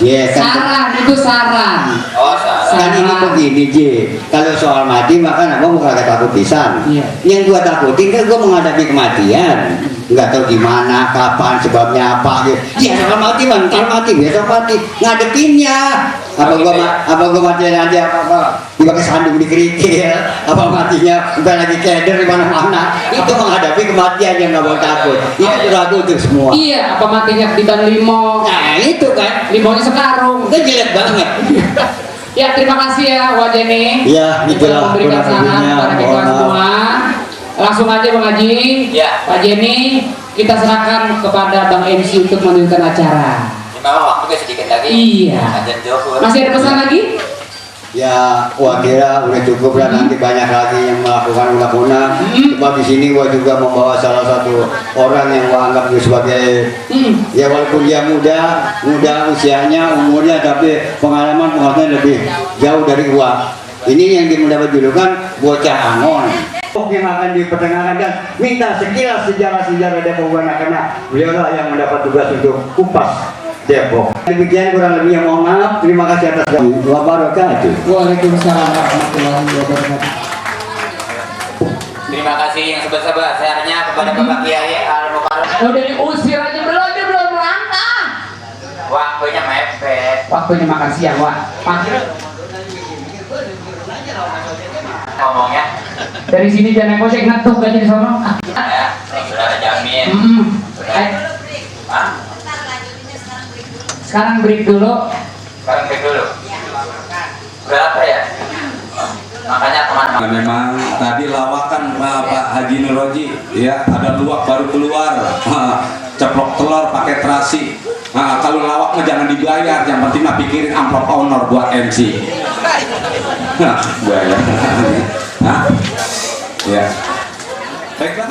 Ya kan. Saran itu saran. Oh, salah. Kan ini begini J, kalau soal mati maka abang bukan takut pisan. Iya. Yang gua takutin kan gua menghadapi kematian, nggak tahu gimana, kapan, sebabnya apa gitu. Ya kalau mati mental mati, besok mati, ngadepinnya. Apa gua mati nanti apa dipakai sandung di kerikil, apa matinya udah lagi keder di mana-mana. Itu menghadapi kematian yang nggak boleh takut. Itu ragu untuk semua. Iya, apa matinya di ban limo. Nah itu kan, Limonya sekarung. itu jelek banget. Ya, terima kasih ya Wak Jenny. Ya, itulah memberikan kurang saran lebihnya. kepada kita Mohon maaf. semua. Langsung aja Bang Haji. Ya. Pak Jenny, kita serahkan kepada Bang MC untuk melanjutkan acara. Memang waktunya sedikit lagi. Iya. Azan Zuhur. Masih ada pesan lagi? Ya, gua kira udah cukup lah, nanti banyak lagi yang melakukan unak-unak. Sebab di sini gua juga membawa salah satu orang yang gua anggap juga sebagai ya walaupun dia muda usianya, umurnya, tapi pengalaman lebih jauh dari gua. Ini yang mendapat julukan bocah Angon. Yang akan diperdengarkan dan minta sekilas sejarah-sejarah Depok karena beliau lah yang mendapat tugas untuk kupas Depok. Demikian kurang lebih, yang mohon maaf. Terima kasih atas wabarakatuh. Waalaikumsalam warahmatullahi wabarakatuh. Terima kasih yang sebesar-besarnya kepada Bapak Kiai Al-Mukarram. Udah diusir aja belum, dia belum berangkat. Waktunya mepet. Waktunya makan siang, Wak. Ngomongnya. Dari sini jangan naik ojek, ngetuk aja di sono. Ya, sudah ada jamin. Hah? Sekarang break dulu. Sekarang break dulu. Berapa ya? Makanya teman-teman. Nah, memang tadi lawakan Pak Haji Nuroji ya, ada luak baru keluar, ceplok telur pakai terasi. Nah, kalau lawak mah jangan dibayar, yang penting mah pikirin amplop honor buat MC. Bayar. Hah? Ya. Baiklah.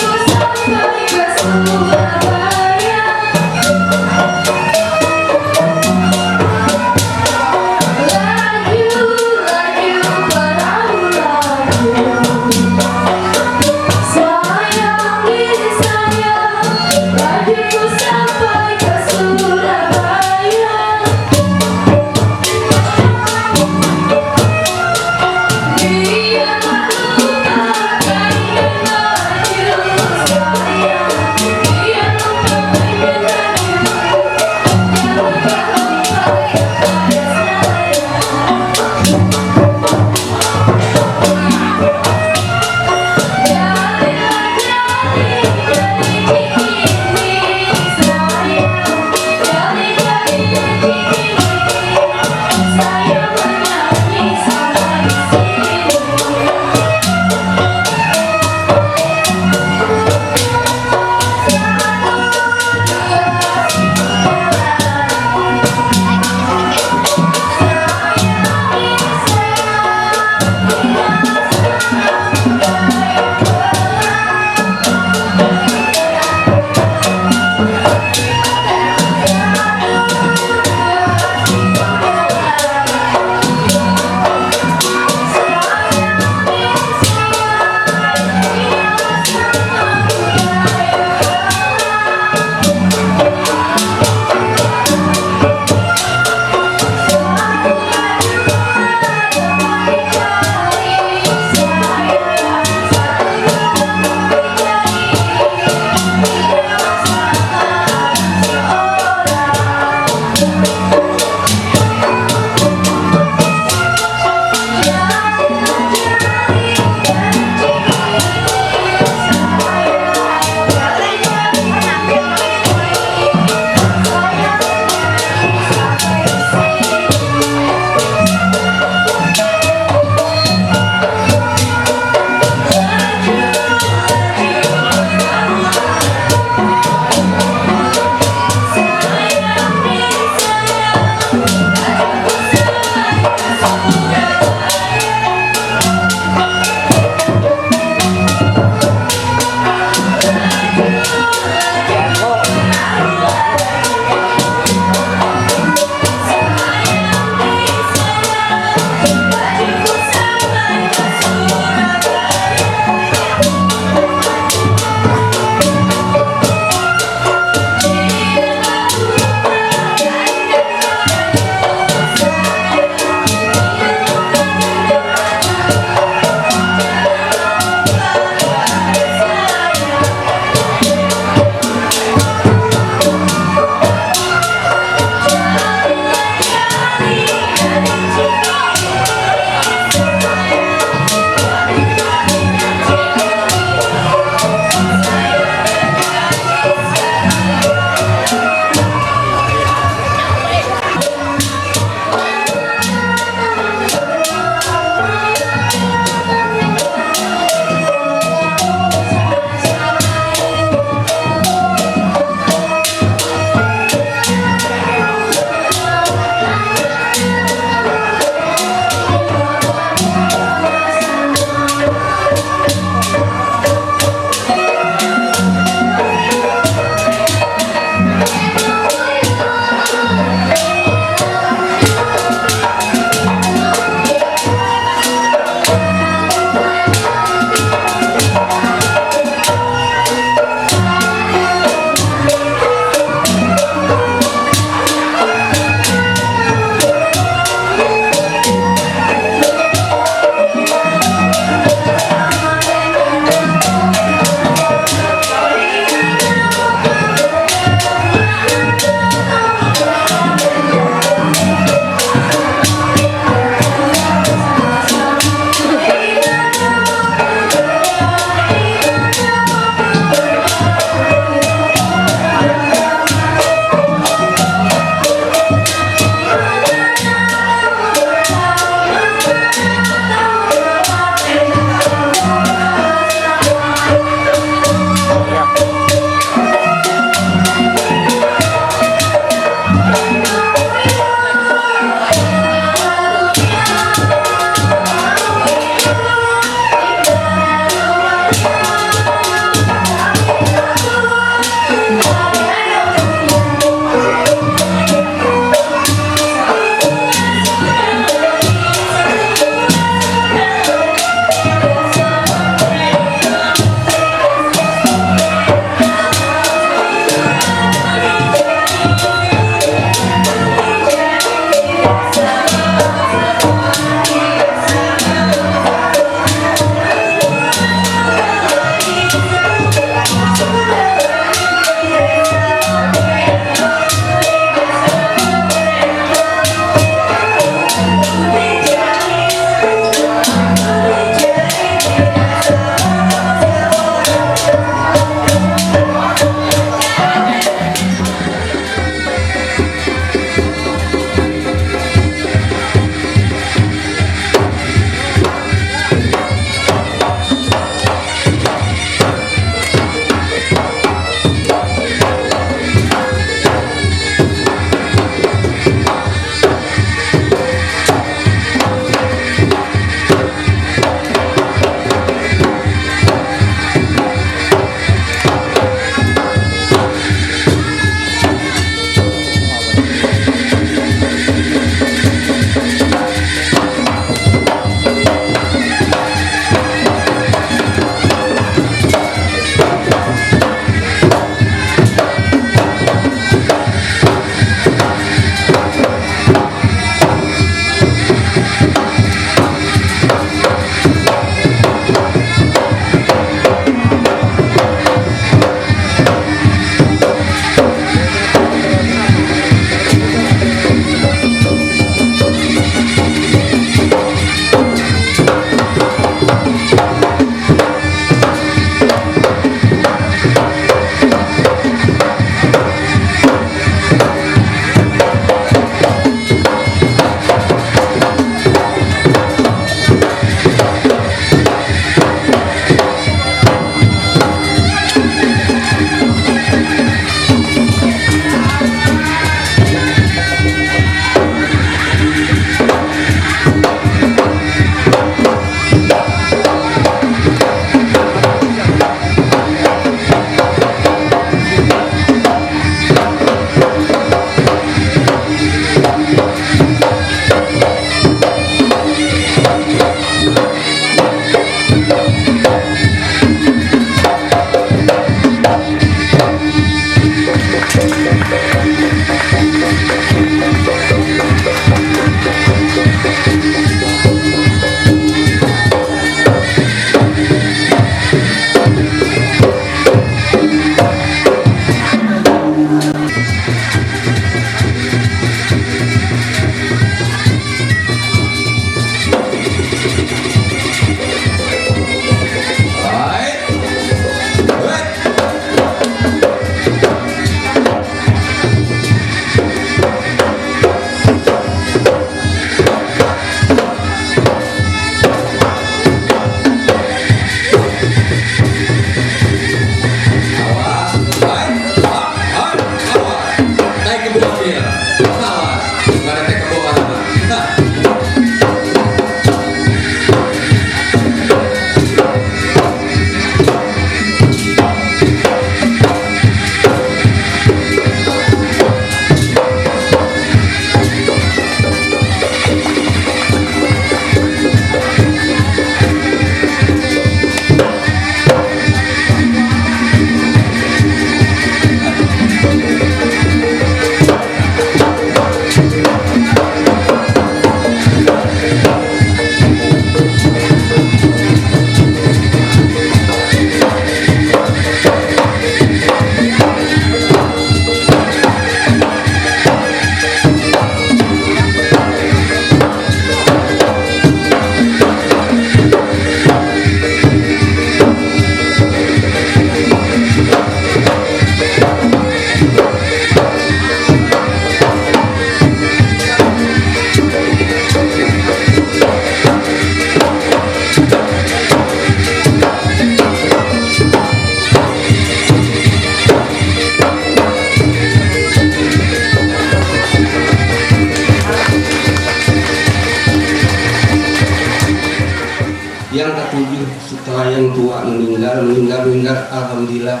orang tua meninggal, alhamdulillah.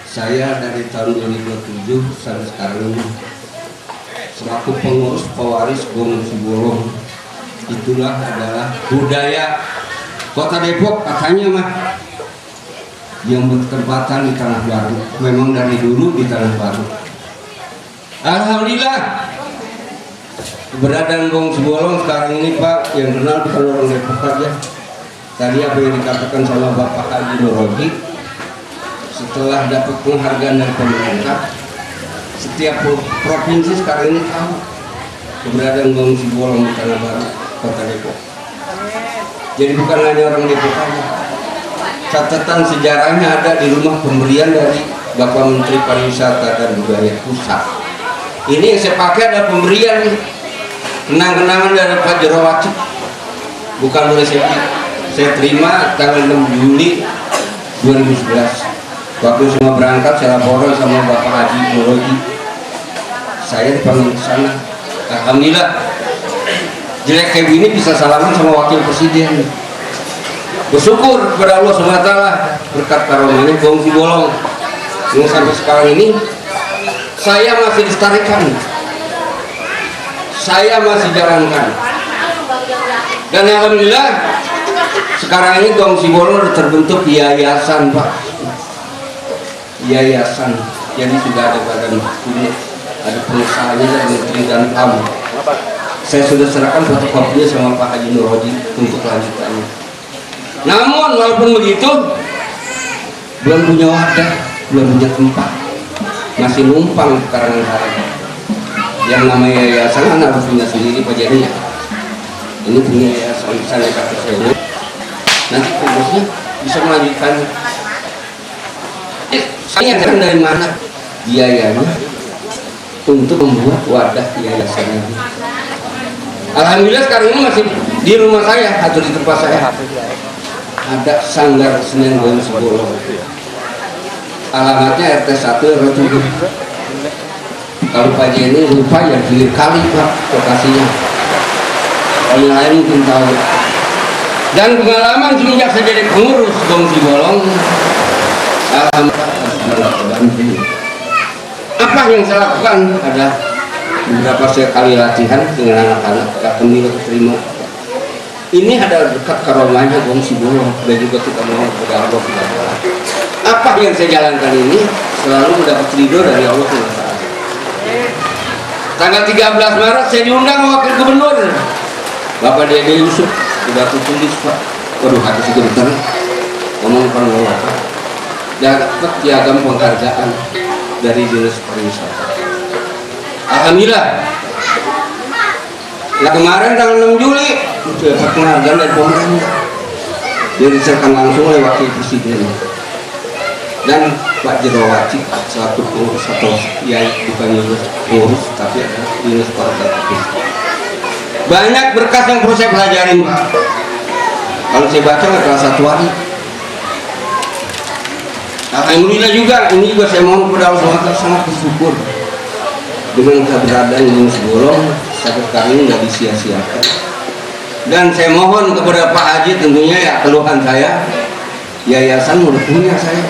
Saya dari tahun 2007 sampai sekarang ini selaku pengurus pewaris Gong Sibolong. Itulah adalah budaya Kota Depok katanya mah yang bertempatan di Tanah Baru. Memang dari dulu di Tanah Baru. Alhamdulillah keberadaan Gong Sibolong sekarang ini Pak, yang kenal bukan orang Depok aja. Tadi apa yang dikatakan sama Bapak Haji Nurroji, setelah dapat penghargaan dari pemerintah, setiap provinsi sekarang ini tahu keberadaan Gong Sibolong di Tanah Baru, Kota Depok. Jadi bukan hanya orang Depok aja. Catatan sejarahnya ada di rumah pemberian dari Bapak Menteri Pariwisata dan Budaya Pusat. Ini yang saya pakai ada pemberian kenang-kenangan dari Pak Jerawati. Bukan boleh saya terima tanggal 6 Juli 2011. Waktu semua berangkat saya laporan sama Bapak Haji Nurroji. Saya dipanggil ke sana. Alhamdulillah jelek kayak gini bisa salaman sama Wakil Presiden. Bersyukur kepada Allah SWT berkat karomahnya Gong Sibolong yang sampai sekarang ini saya masih dilestarikan, saya masih jalankan. Dan alhamdulillah sekarang ini Gong Sibolong sudah terbentuk yayasan Pak, yayasan. Jadi sudah ada badan hukumnya, ada pengusahanya dan Menteri dan kamu. Saya sudah serahkan fotokopinya sama Pak Haji Nurroji untuk lanjutannya. Namun walaupun begitu belum punya wadah, belum punya tempat, masih numpang sekarang hari. Yang namanya yayasan kan harus punya sendiri Pak Jani ya. Ini punya yayasan saya kata saya. Nanti pengurusnya bisa melanjutkan. Saya kan dari mana biayanya untuk membuat wadah yayasan ini. Alhamdulillah sekarang ini masih di rumah saya atau di tempat saya ada Sanggar Senen Gong Sibolong. Alamatnya RT 1 RW 7. Kalau Pak Jenny lupa ya Hilir Kali Pak lokasinya. Orang lain mungkin tahu. Dan pengalaman semenjak saya jadi pengurus Gong Sibolong, alhamdulillah terbantu. Apa yang saya lakukan ada beberapa kali latihan dengan anak-anak, alhamdulillah terima. Ini adalah dekat karomahnya Gong Sibolong dan juga kita mau kepada Allah. Apa yang saya jalankan ini selalu mendapat ridho dari Allah SWT. Tanggal 13 Maret saya diundang wakil gubernur Bapak Dede Yusuf di Batu Tulis Pak. Waduh hati si gemeter ngomong kalau apa. Dapat piagam penghargaan dari Dinas Pariwisata. Alhamdulillah. Nah kemarin tanggal 6 Juli dapat penghargaan dari pemerintah, diriserkan langsung oleh Wakil Presiden dan Pak Jerawati selaku pengurus atau ya bukan pengurus tapi ada Dinas Pariwisata. Banyak berkas yang perlu saya pelajarin Pak. Kalau saya baca nggak kelas 1 hari. Alhamdulillah juga ini juga saya mohon kepada Allah SWT sangat bersyukur dengan keberadaan Gong Sibolong sampai sekarang ini nggak disia-siakan. Dan saya mohon kepada Pak Haji tentunya ya keluhan saya, yayasan udah punya saya,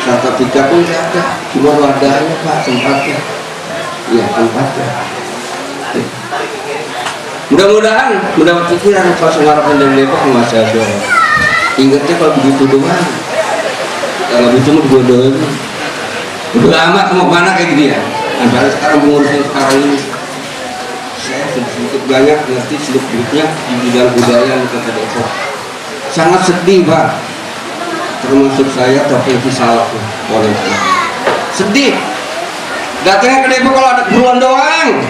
sertifikat pun saya ada, cuma wadahnya Pak tempatnya, ya tempatnya. Mudah-mudahan mendapat pikiran Pak Sengarapan dan Depok masih ada. Ingatnya kalau begitu doang, kalau begitu mau digodohin, udah amat mau kemana kayak gitu ya. Antara sekarang mengurusnya sekarang ini saya sedikit banyak ngerti seluk-beluknya di bidang budaya di Kota Depok. Sangat sedih Pak, termasuk saya provinsi Salak oleh sedih. Datangnya ke Depok kalau ada keperluan doang.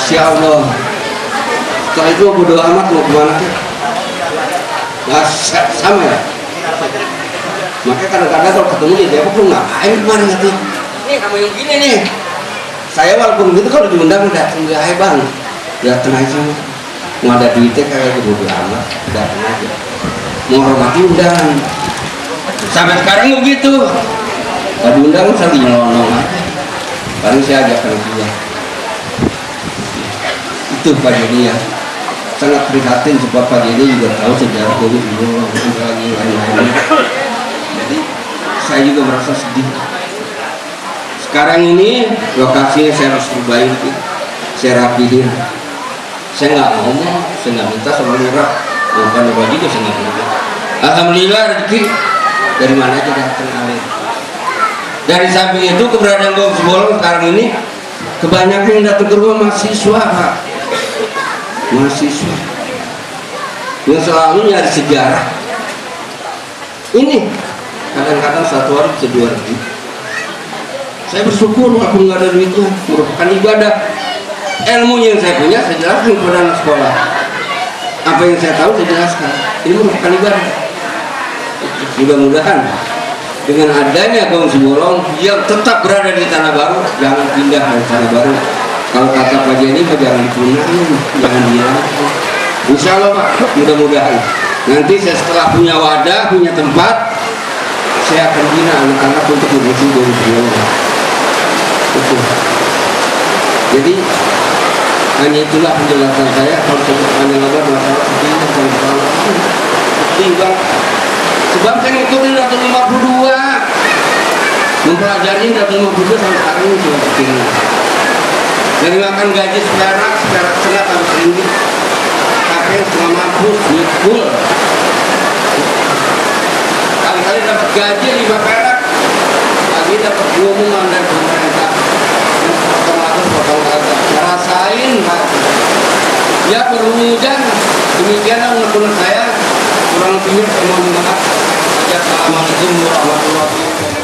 Insya Allah. Setelah itu bodo amat mau kemana sih? Nah, sama ya. Makanya kadang-kadang kalau ketemu di Depok lu ngapain kemarin nanti? Ini kamu yang gini nih. Saya walaupun gitu kalau diundang datang ya bang, datang aja. Mau ada duitnya kayak gitu bodo amat, datang aja. Mau hormati undang. Sampai sekarang begitu. Kalau diundang saya nyelonong aja. Paling saya ajak dia. Itu Pak Joni ya. sangat prihatin sebab pagi ini juga tahu sejarah dari dulu lagi lain-lainnya. Jadi saya juga merasa sedih. Sekarang ini lokasinya saya harus perbaiki, saya rapihin. Saya nggak ngomong, saya nggak minta sama lurah, bukan apa juga saya nggak minta. Alhamdulillah rezeki dari mana aja datang alir. Dari samping itu keberadaan Gong Sibolon sekarang ini kebanyakan yang datang ke rumah mahasiswa, Pak. Mahasiswa yang selalu nyari sejarah. Ini kadang-kadang satu hari bisa 2.000. Saya bersyukur walaupun nggak ada duitnya, merupakan ibadah. Ilmu yang saya punya saya jelaskan kepada anak sekolah. Apa yang saya tahu saya jelaskan. Ini merupakan ibadah. Mudah-mudahan dengan adanya Gong Sibolon yang tetap berada di Tanah Baru, jangan pindah dari Tanah Baru. Kalau kata Pak Jenny, jangan dipunahkan, jangan dihilangkan. Insya Allah Pak, mudah-mudahan nanti saya setelah punya wadah, punya tempat, saya akan bina anak-anak untuk mengisi Gong Sibolon. Itu. Jadi hanya itulah penjelasan saya. Kalau saya panjang lebar masalah sedihnya dan masalah sedih Bang. Sebab saya ngikutin Datul 52, mempelajari Datul 52 sampai sekarang ini cuma begini. Dari makan gaji seperak setengah sampai seribu, pakai setengah mampus, duit full. Kali-kali dapat gaji 5 perak, lagi dapat pengumuman dari pemerintah. Potong harga, rasain Pak. Ya perlu hujan, demikianlah menurut saya. Kurang lebihnya saya mohon maaf. Assalamualaikum warahmatullahi wabarakatuh.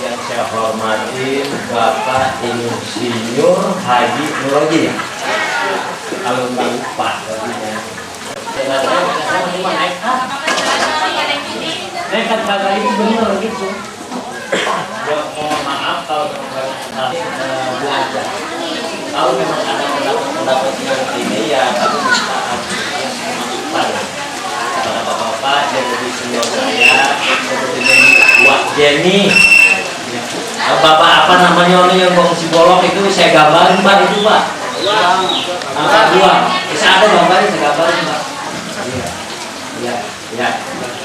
Yang saya hormatin Bapak Insinyur Haji Nuroji, alumni UPA. Nekat kali itu benar gitu. Ya, mohon maaf kalau belajar. Kalau memang ada pendapat yang ini ya kami minta masukan kepada bapak-bapak yang lebih senior saya, seperti Wak Jenny. Bapak apa namanya orang yang bawa psikolog itu saya gambarin Pak itu Pak. Angka 2. Bisa ada gambarnya saya gambarin Pak. Iya. Ya.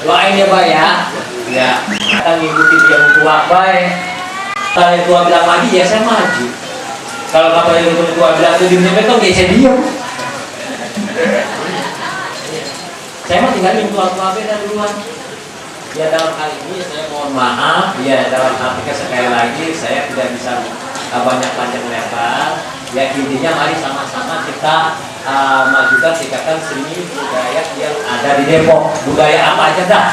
Doain ya Pak ya. Ya. Kita ngikutin yang tua baik. Kalau yang tua bilang maju ya saya maju. Kalau bapak yang tua bilang itu diem itu ya saya diem. Saya mau tinggalin tua-tua beda duluan. Ya dalam hal ini saya mohon maaf. Ya dalam arti sekali lagi saya tidak bisa banyak panjang lebar. Ya intinya mari sama-sama kita majukan tingkatkan seni budaya yang ada di Depok. Budaya apa aja dah.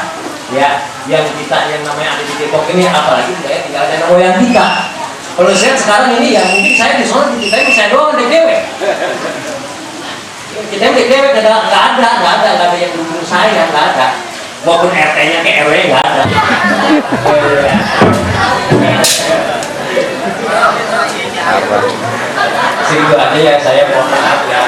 Ya yang kita yang namanya ada di Depok ini apalagi budaya tinggal nenek moyang kita. Kalau saya sekarang ini ya mungkin saya di sana kita ini saya doang DPW. Kita DPW nggak ada yang dukung saya nggak ada. Walaupun RT-nya ke RW nggak ada. Segitu aja ya saya mohon maaf ya.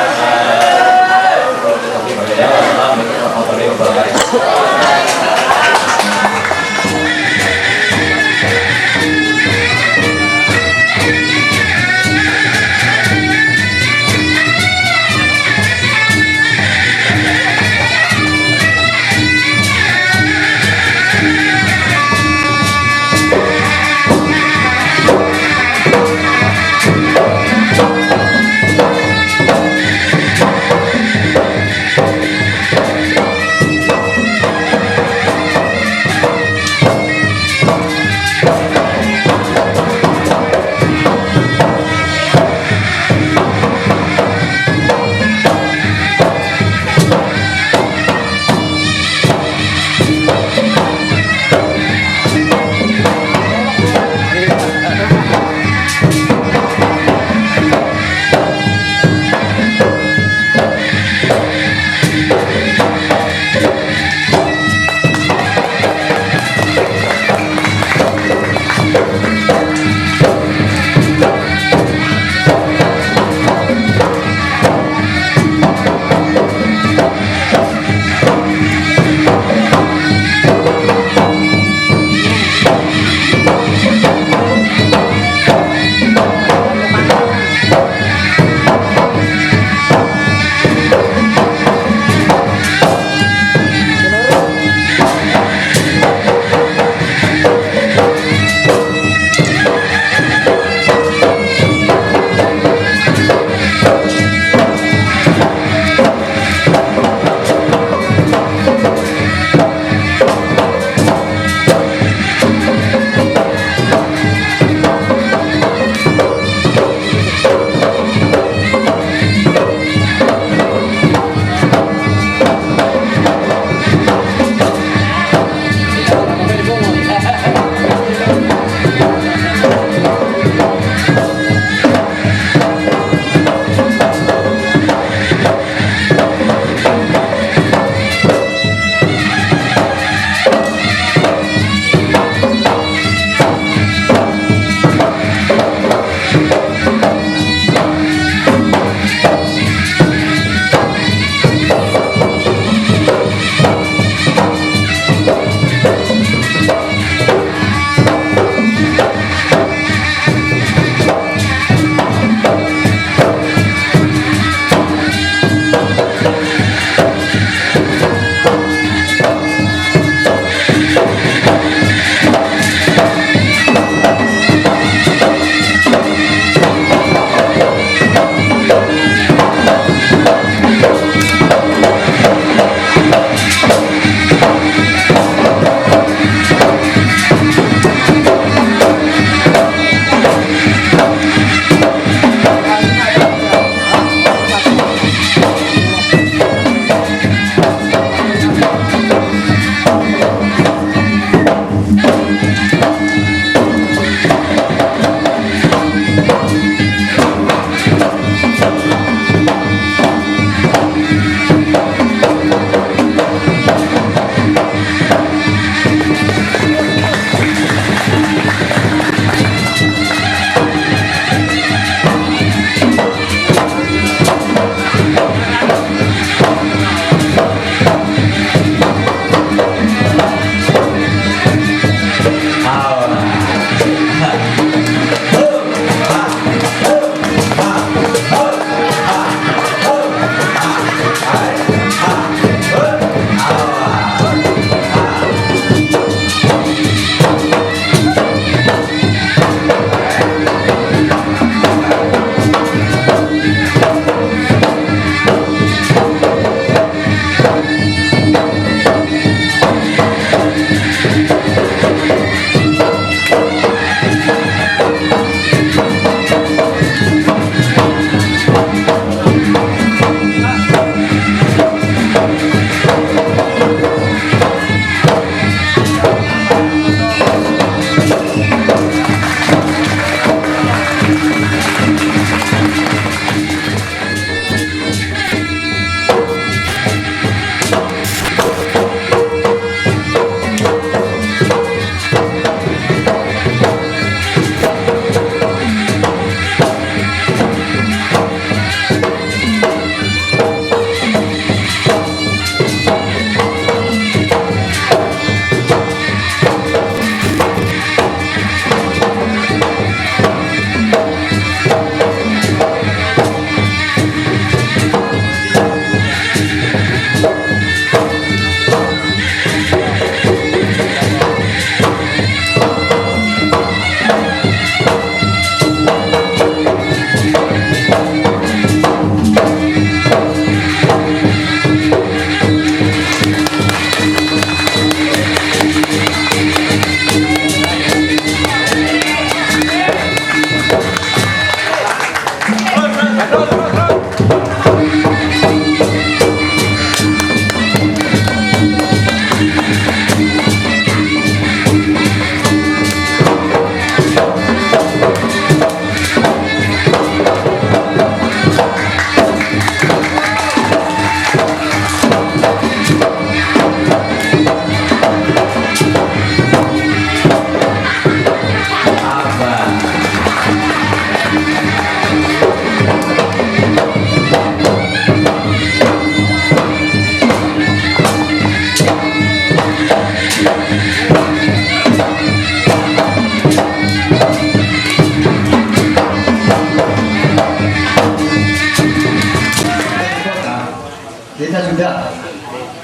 sudah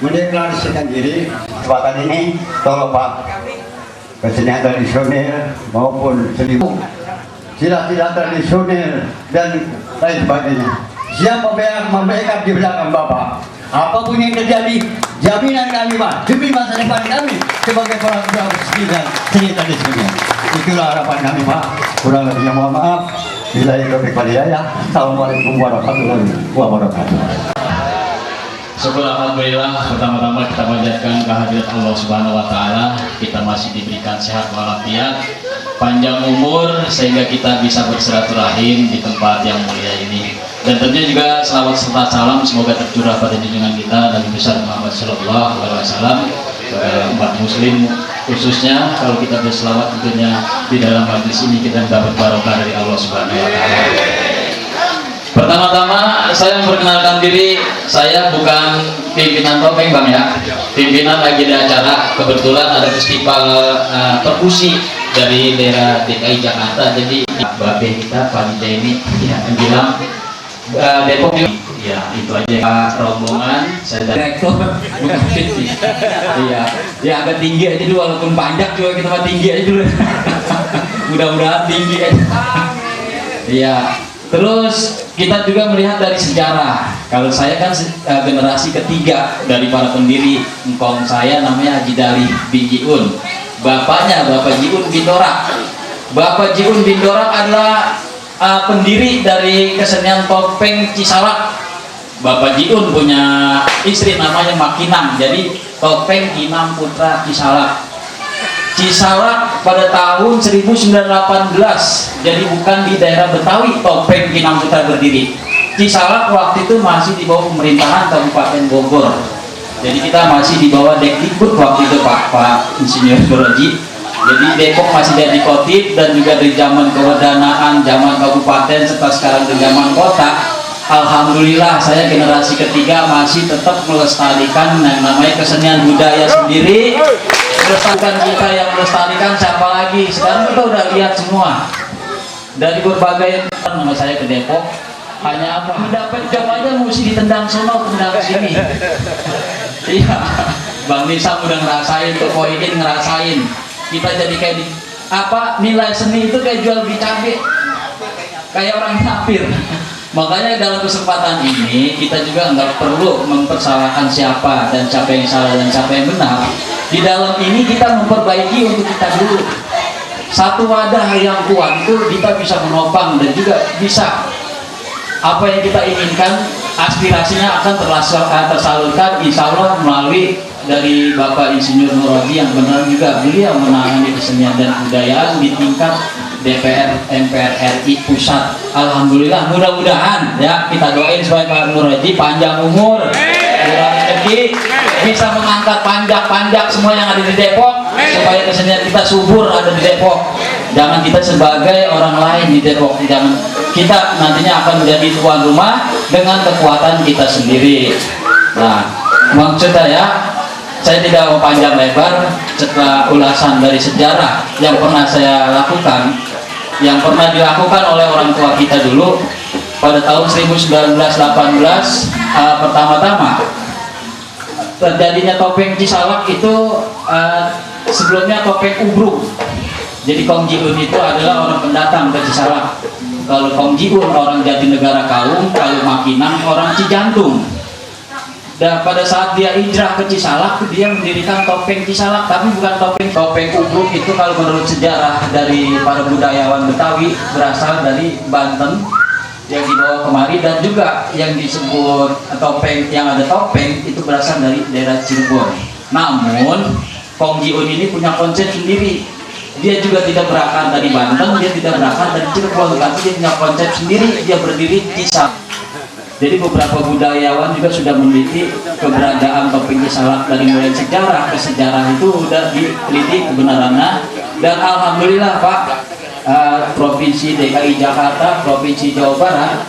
mendeklarasikan diri kesempatan ini, tolong Pak, kesenian tradisional maupun seni silat-silat tradisional dan lain sebagainya. Siapa yang membackup di belakang Bapak, apapun yang terjadi, jaminan kami Pak, demi masa depan kami sebagai pelaku seni dan seni tradisional. Itulah harapan kami Pak. Kurang lebihnya mohon maaf. Bila itu berkaliaya. Assalamualaikum warahmatullahi wabarakatuh. Syukur alhamdulillah, pertama-tama kita panjatkan kehadirat Allah Subhanahu wa taala. Kita masih diberikan sehat walafiat, panjang umur sehingga kita bisa bersilaturahim di tempat yang mulia ini. Dan tentunya juga selawat serta salam semoga tercurah pada junjungan kita Nabi besar Muhammad sallallahu alaihi wasallam, umat muslim khususnya. Kalau kita berselawat tentunya di dalam majlis ini kita mendapat barokah dari Allah Subhanahu wa taala. Pertama-tama saya memperkenalkan diri, saya bukan pimpinan topeng Bang ya. Pimpinan lagi di acara, kebetulan ada festival perkusi dari daerah DKI Jakarta. Jadi babe kita panitia ini ya bilang Depok ya itu aja rombongan. Saya direktur bukan pimpinan. Iya, ya agak tinggi aja dulu walaupun panjang juga kita mah tinggi aja dulu. Mudah-mudahan tinggi aja. Iya. Terus kita juga melihat dari sejarah. Kalau saya kan generasi ketiga dari para pendiri. Engkong saya namanya Haji Dari bin Jiun. Bapaknya Bapak Jiun bin Dorak. Bapak Jiun bin Dorak adalah pendiri dari kesenian topeng Cisalak. Bapak Jiun punya istri namanya Makinang. Jadi topeng Kinang Putra Cisalak. Cisalak pada tahun 1918, jadi bukan di daerah Betawi topeng Kinang Putra berdiri. Cisalak waktu itu masih di bawah pemerintahan Kabupaten Bogor. Jadi kita masih di bawah Dekdikbud waktu itu Pak Insinyur Suroji. Jadi Depok masih jadi kotip dan juga dari zaman kewedanaan, zaman kabupaten serta sekarang di zaman kota. Alhamdulillah saya generasi ketiga masih tetap melestarikan yang namanya kesenian budaya sendiri. Melestarikan kita yang melestarikan siapa lagi? Sekarang kita udah lihat semua dari berbagai nama saya ke Depok. Hanya apa? Mendapat job aja mesti ditendang sono, tendang sini. Iya, Bang Nisa udah ngerasain, tuh Koidin ngerasain. Kita jadi kayak di apa nilai seni itu kayak jual beli cabai, kayak orang kafir. Makanya dalam kesempatan ini kita juga nggak perlu mempersalahkan siapa dan siapa yang salah dan siapa yang benar. Di dalam ini kita memperbaiki untuk kita dulu. Satu wadah yang kuat itu kita bisa menopang dan juga bisa apa yang kita inginkan, aspirasinya akan tersalurkan insya Allah melalui dari Bapak Insinyur Nuradi yang benar juga beliau menangani kesenian dan kebudayaan di tingkat DPR MPR RI pusat. Alhamdulillah, mudah-mudahan ya kita doain supaya Pak Nuradi panjang umur, murah rezeki, bisa mengangkat panjak-panjak semua yang ada di Depok supaya kesenian kita subur ada di Depok. Jangan kita sebagai orang lain di Depok, jangan kita nantinya akan menjadi tuan rumah dengan kekuatan kita sendiri. Nah, maksudnya ya, saya tidak mau panjang lebar setelah ulasan dari sejarah yang pernah saya lakukan, yang pernah dilakukan oleh orang tua kita dulu pada tahun 1918. Pertama-tama terjadinya topeng Cisalak itu sebelumnya topeng Ubruk. Jadi Kong Jiun itu adalah orang pendatang ke Cisalak. Kalau Kong Jiun orang Jatinegara Kaum, kalau Makinang orang Cijantung. Dan pada saat dia hijrah ke Cisalak, dia mendirikan topeng Cisalak, tapi bukan topeng Ubruk. Itu kalau menurut sejarah dari para budayawan Betawi berasal dari Banten yang dibawa kemari, dan juga yang disebut topeng yang ada topeng itu berasal dari daerah Cirebon. Namun Kong Jiun ini punya konsep sendiri. Dia juga tidak berakar dari Banten, dia tidak berakar dari Cirebon, tapi dia punya konsep sendiri. Dia berdiri Cisalak. Jadi beberapa budayawan juga sudah meneliti keberadaan topeng Cisalak dari mulai sejarah ke sejarah itu sudah diteliti kebenarannya. Dan alhamdulillah Pak, Provinsi DKI Jakarta, Provinsi Jawa Barat,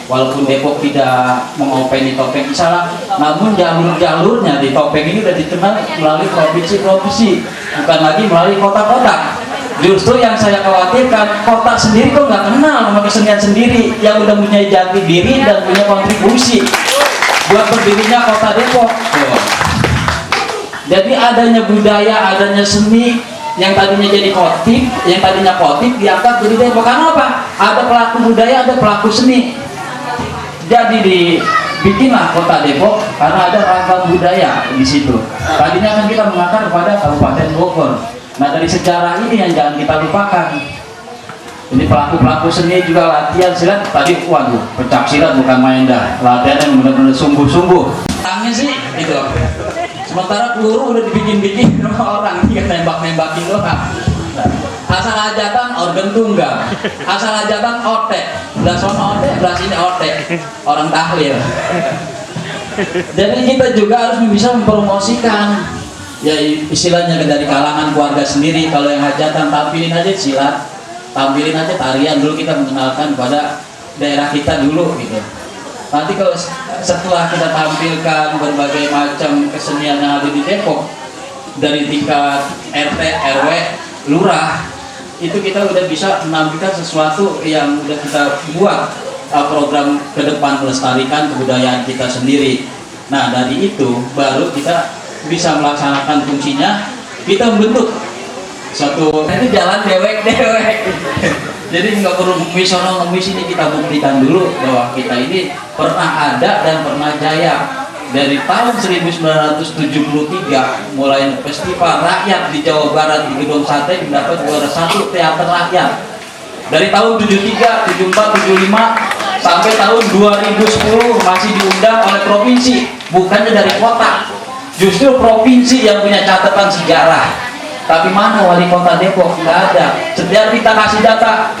walaupun Depok tidak mengopeni topeng Cisalak, namun jalur-jalurnya di topeng ini sudah dikenal melalui provinsi-provinsi, bukan lagi melalui kota-kota. Justru yang saya khawatirkan, kota sendiri kok nggak kenal sama kesenian sendiri yang udah punya jati diri dan punya kontribusi. buat berdirinya kota Depok. Tuh. Jadi adanya budaya, adanya seni yang tadinya jadi khotib, yang tadinya khotib diangkat jadi Depok. Karena apa? Ada pelaku budaya, ada pelaku seni. Jadi dibikinlah kota Depok karena ada ragam budaya di situ. Tadinya kan kita mengakar kepada Kabupaten Bogor. Nah dari sejarah ini yang jangan kita lupakan. Ini pelaku-pelaku seni juga latihan silat tadi, waduh, pencak silat bukan main dah, latihan yang benar-benar sungguh-sungguh. Tangnya sih itu. Sementara peluru udah dibikin-bikin sama orang, tinggal nembak-nembakin doang. Asal hajatan organ tunggal, asal hajatan otek, belah sono otek, belah sini otek, orang tahlil. Jadi kita juga harus bisa mempromosikan, ya istilahnya dari kalangan keluarga sendiri. Kalau yang hajatan tampilin aja silat, tampilin aja tarian dulu, kita mengenalkan pada daerah kita dulu gitu. Nanti kalau setelah kita tampilkan berbagai macam kesenian yang ada di Depok dari tingkat RT, RW, lurah, itu kita udah bisa menampilkan sesuatu yang udah kita buat program ke depan melestarikan kebudayaan kita sendiri. Nah dari itu baru kita bisa melaksanakan fungsinya, kita membentuk satu, itu jalan dewek-dewek. Jadi nggak perlu ngemis sono ngemis ini, kita buktikan dulu bahwa kita ini pernah ada dan pernah jaya. Dari tahun 1973 mulai festival rakyat di Jawa Barat di Gedung Sate mendapat juara 1 teater rakyat. Dari tahun 73, 74, 75 sampai tahun 2010 masih diundang oleh provinsi, bukannya dari kota. Justru provinsi yang punya catatan sejarah. Tapi mana wali kota Depok? Nggak ada. Setiap kita kasih data,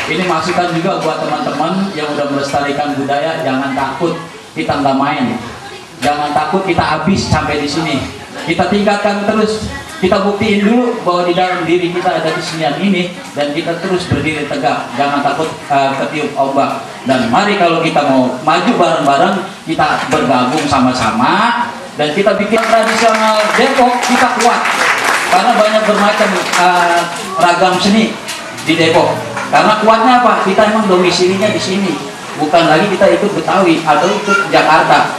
ini masukan juga buat teman-teman yang udah melestarikan budaya, jangan takut kita nggak main, jangan takut kita habis sampai di sini. Kita tingkatkan terus, kita buktiin dulu bahwa di dalam diri kita ada kesenian ini, dan kita terus berdiri tegak, jangan takut ketiup ombak. Dan mari kalau kita mau maju bareng-bareng, kita bergabung sama-sama. Dan kita bikin tradisional Depok, kita kuat karena banyak bermacam ragam seni di Depok. Karena kuatnya apa? Kita emang domisilinya di sini, bukan lagi kita ikut Betawi atau ikut Jakarta.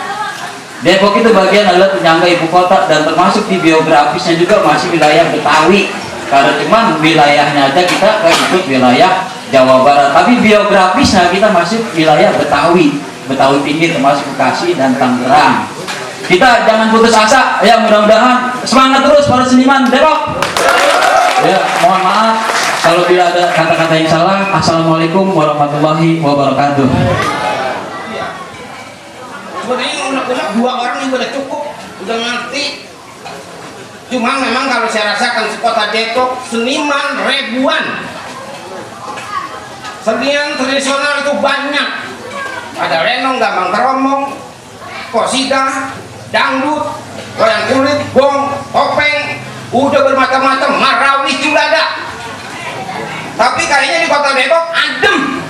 Depok itu bagian adalah penyangga ibu kota, dan termasuk di biografisnya juga masih wilayah Betawi. Karena cuman wilayahnya aja kita ikut wilayah Jawa Barat, tapi biografisnya kita masih wilayah Betawi, Betawi Pinggir termasuk Bekasi dan Tangerang. Kita jangan putus asa, ya mudah-mudahan semangat terus para seniman Depok. Ya, mohon maaf kalau bila ada kata-kata yang salah. Assalamualaikum warahmatullahi wabarakatuh. Sebenarnya unek-unek 2 orang juga udah cukup, udah ngerti. Cuma memang kalau saya rasakan kota Depok seniman ribuan. Seniman tradisional itu banyak. Ada renong, gambang keromong, kosida, dangdut, wayang kulit, gong, topeng, udah bermacam-macam, marawis juga ada. Tapi kayaknya di kota Depok adem.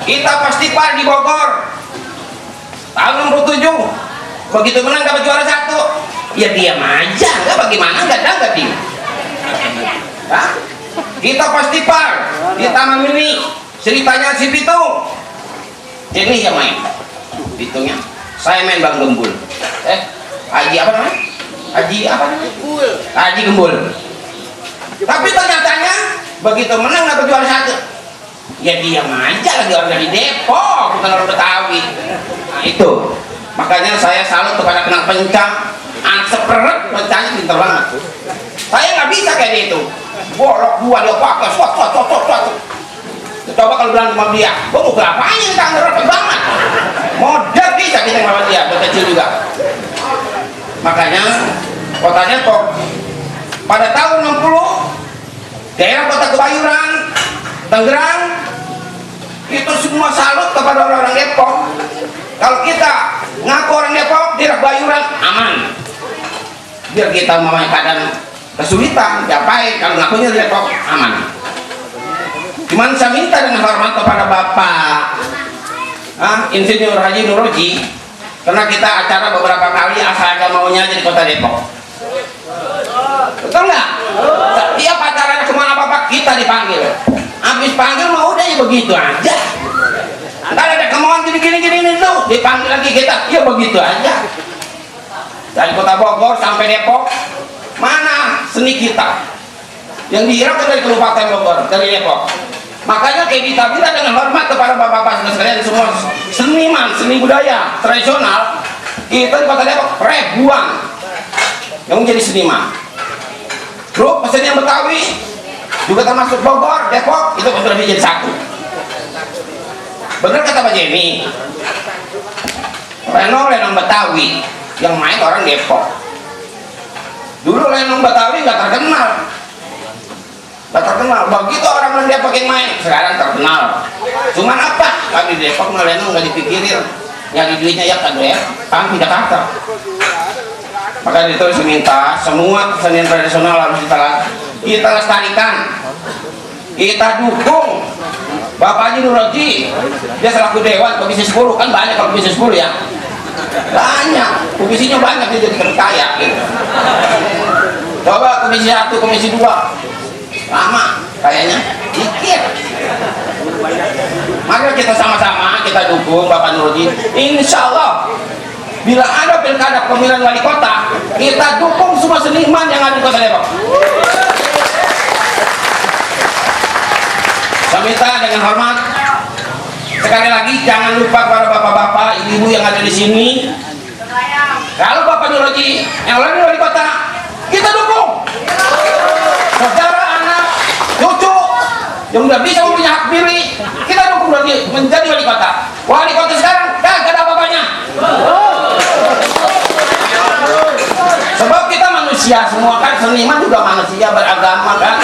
Kita festival di Bogor tahun 67, begitu menang dapat juara 1, ya diam aja, nggak bagaimana, nggak ada dia. Kita festival di Taman Mini, ceritanya si Pitung, ini yang main. Hitungnya saya main Bang Gembul, Haji apa namanya? Haji apa namanya? Haji Gembul. Tapi ternyatanya begitu menang dapat juara 1, ya diam aja, lagi orang dari Depok, bukan orang Betawi. Nah itu makanya saya salut kepada kenang pencang, anak seperet pencangnya pintar banget. Saya nggak bisa kayak itu, bolok 2 dia pakai swat. Coba kalau bilang sama dia, gua mau berapanya kita ngerti banget. Modal bisa kita sama dia, buat kecil juga. Makanya kota Depok pada tahun 60, daerah kota Kebayuran, Tangerang, itu semua salut kepada orang-orang Depok. Kalau kita ngaku orang Depok, daerah Kebayuran aman. Biar kita memang keadaan kesulitan, diapain, kalau ngakunya Depok aman. Cuman saya minta dengan hormat kepada Bapak Insinyur Haji Nuroji, karena kita acara beberapa kali asal aja maunya jadi kota Depok. Betul nggak? Setiap acaranya kemana Bapak kita dipanggil. Habis panggil mau udah ya begitu aja. Ntar ada kemauan gini tuh, dipanggil lagi kita, ya begitu aja. Dari kota Bogor sampai Depok, mana seni kita? Yang dihiraukan dari Kabupaten Bogor, dari Depok. Makanya kayak kita minta dengan hormat kepada bapak-bapak sekalian semua seniman, seni budaya tradisional, kita di kota Depok ribuan yang menjadi seniman. Grup kesenian Betawi juga termasuk Bogor, Depok, itu sudah menjadi satu. Benar kata Pak Jemi, lenong Betawi yang main orang Depok. Dulu lenong Betawi nggak terkenal. Begitu orang orang Depok yang main, sekarang terkenal. Cuman apa? Kami di Depok lenong nggak dipikirin, nyari duitnya ya kagak, kami Jakarta. Maka itu saya minta semua kesenian tradisional harus kita lestarikan, kita dukung. Bapak Haji Nurroji, dia selaku dewan komisi 10, kan banyak kalau komisi 10 ya, banyak komisinya, banyak dia jadi kaya gitu. Coba komisi 1, komisi 2 lama kayaknya dikit. Maka kita sama-sama kita dukung Bapak Nurroji. Insya Allah bila ada pilkada pemilihan wali kota, kita dukung semua seniman yang ada di kota Depok. Saya minta dengan hormat sekali lagi, jangan lupa para bapak-bapak, ibu-ibu yang ada di sini. Kalau Bapak Nurroji yang lain wali kota, kita dukung. Saudara, anak, cucu yang udah bisa punya hak pilih, kita dukung Nurroji menjadi wali kota. Wali kota sekarang gak ada apa-apanya. Sebab kita manusia semua kan, seniman juga manusia beragama kan.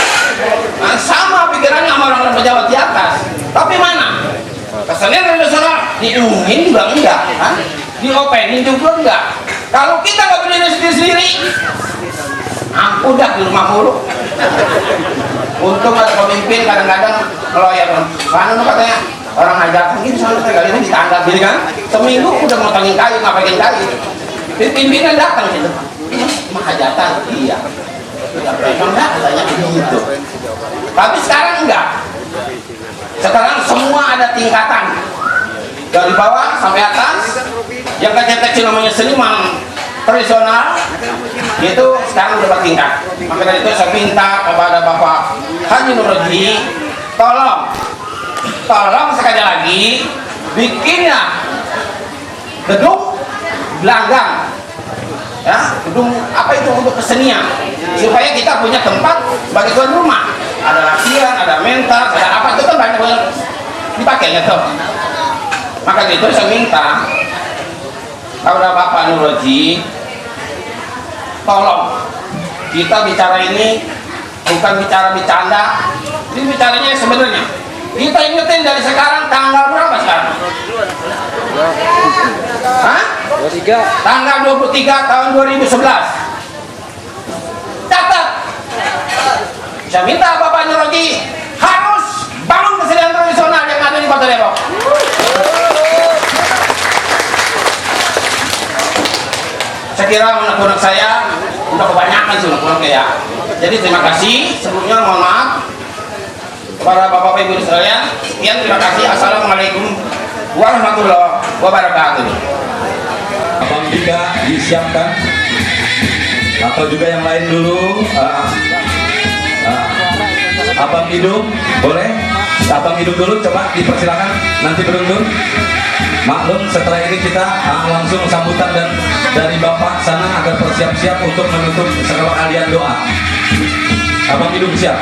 Nah, sama pikirannya sama orang-orang pejabat di atas. Tapi mana? Kesenian tradisional diumumin juga enggak, kan? Diopenin juga enggak. Kalau kita nggak berdiri sendiri-sendiri, udah di rumah mulu. Untung ada pemimpin kadang-kadang ngeloyor. Mana tuh katanya orang hajatan gitu, soalnya kali ini ditangkap gini kan, seminggu udah mau tangin kayu, ngapain kayu. Pimpinan datang gitu, mah hajatan, iya. Memang enggak, katanya begitu. Tapi sekarang enggak. Sekarang semua ada tingkatan, dari bawah sampai atas. Yang kecil-kecil namanya seniman tradisional, itu sekarang udah bertingkat. Maka dari itu saya minta kepada Bapak Haji Nurroji, tolong sekali lagi bikinnya gedung gelanggang, ya, gedung apa itu untuk kesenian, supaya kita punya tempat sebagai tuan rumah. Ada latihan, ada mental, ada apa, itu kan banyak yang dipakai ya tuh. Maka itu saya minta kepada Bapak Nurroji, tolong kita bicara ini bukan bicara bercanda, ini bicaranya sebenarnya. Kita ingetin dari sekarang, tanggal berapa sekarang? Hah? 23. Tanggal 23 tahun 2011. Catat. Saya minta Bapak Nurroji harus bangun kesenian tradisional yang ada di Kota Depok. Saya kira anak-anak saya udah kebanyakan sih unek-uneknya ya. Jadi terima kasih. Sebelumnya mohon maaf kepada Bapak Ibu sekalian. Sekian, terima kasih. Assalamualaikum warahmatullahi wabarakatuh. Abang Dika disiapkan atau juga yang lain dulu. Abang Hidung boleh? Abang Hidung dulu, coba dipersilakan, nanti beruntun. Maklum setelah ini kita langsung sambutan dan dari Bapak sana agar bersiap-siap untuk menutup segala kalian doa. Abang Hidung siap.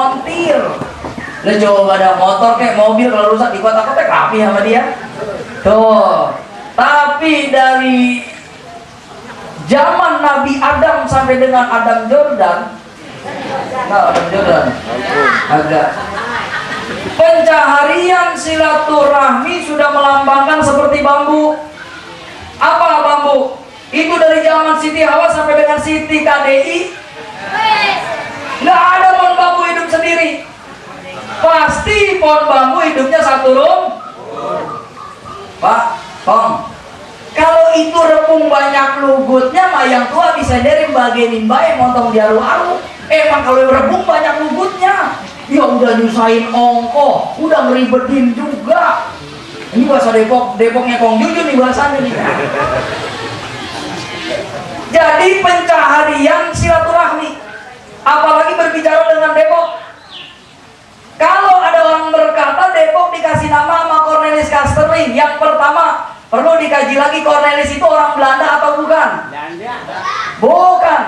montir. Lah coba ada motor kayak mobil kalau rusak di kota-kota rapi sama dia. Tuh. Tapi dari zaman Nabi Adam sampai dengan Adam Jordan, nah Adam Jordan agak pencaharian silaturahmi sudah melambangkan seperti bambu. Apa bambu? Itu dari zaman Siti Hawa sampai dengan Siti KDI. Nggak ada pohon bambu hidup sendiri. Pasti pohon bambu hidupnya satu Pak, Tom. Kalau itu repung banyak lugutnya, mah yang tua bisa dari bagianin baik montong di aru-aru. Emang kalau repung banyak lugutnya, ya udah nyusahin ongko, udah ngeribetin juga. Ini bahasa Depoknya Kong Jujun nih bahasanya nih. Jadi pencaharian silaturahmi, apalagi berbicara dengan Depok. Kalau ada orang berkata Depok dikasih nama sama Cornelis Kasterling, yang pertama perlu dikaji lagi, Cornelis itu orang Belanda atau bukan? Bukan.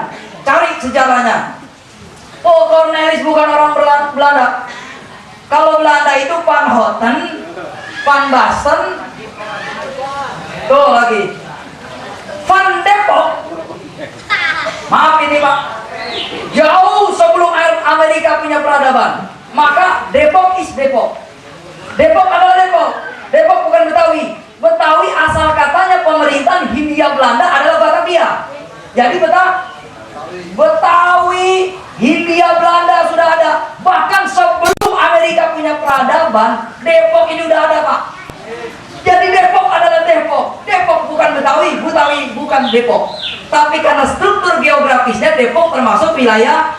Cari sejarahnya. Oh, Cornelis bukan orang Belanda. Kalau Belanda itu Van Houten, Van Basten, tuh lagi Van Depok. Maaf ini Pak, jauh sebelum Amerika punya peradaban, maka Depok is Depok. Depok adalah Depok. Depok bukan Betawi. Betawi asal katanya pemerintahan Hindia Belanda adalah Batavia. Jadi Betawi, Hindia Belanda sudah ada. Bahkan sebelum Amerika punya peradaban, Depok ini udah ada Pak. Jadi Depok adalah Depok. Depok bukan Betawi, Betawi bukan Depok. Tapi karena struktur geografisnya Depok termasuk wilayah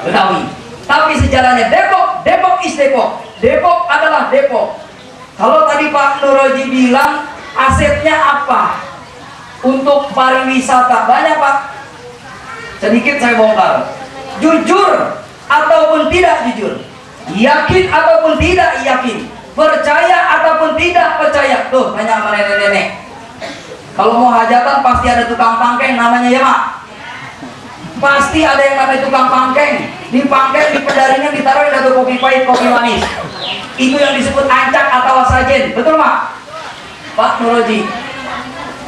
Betawi. Tapi sejarahnya Depok is Depok. Depok adalah Depok. Kalau tadi Pak Nuroji bilang asetnya apa untuk pariwisata, banyak Pak. Sedikit saya bongkar. Jujur ataupun tidak jujur, yakin ataupun tidak yakin, percaya ataupun tidak percaya. Tuh tanya sama nenek-nenek. Kalau mau hajatan pasti ada tukang pangkeng namanya ya Mak. Pasti ada yang namanya tukang pangkeng. Di pangkeng, di pedarinya ditaruh ada kopi pahit, kopi manis. Itu yang disebut ancak atau sajen. Betul Mak? Pak Nuroji,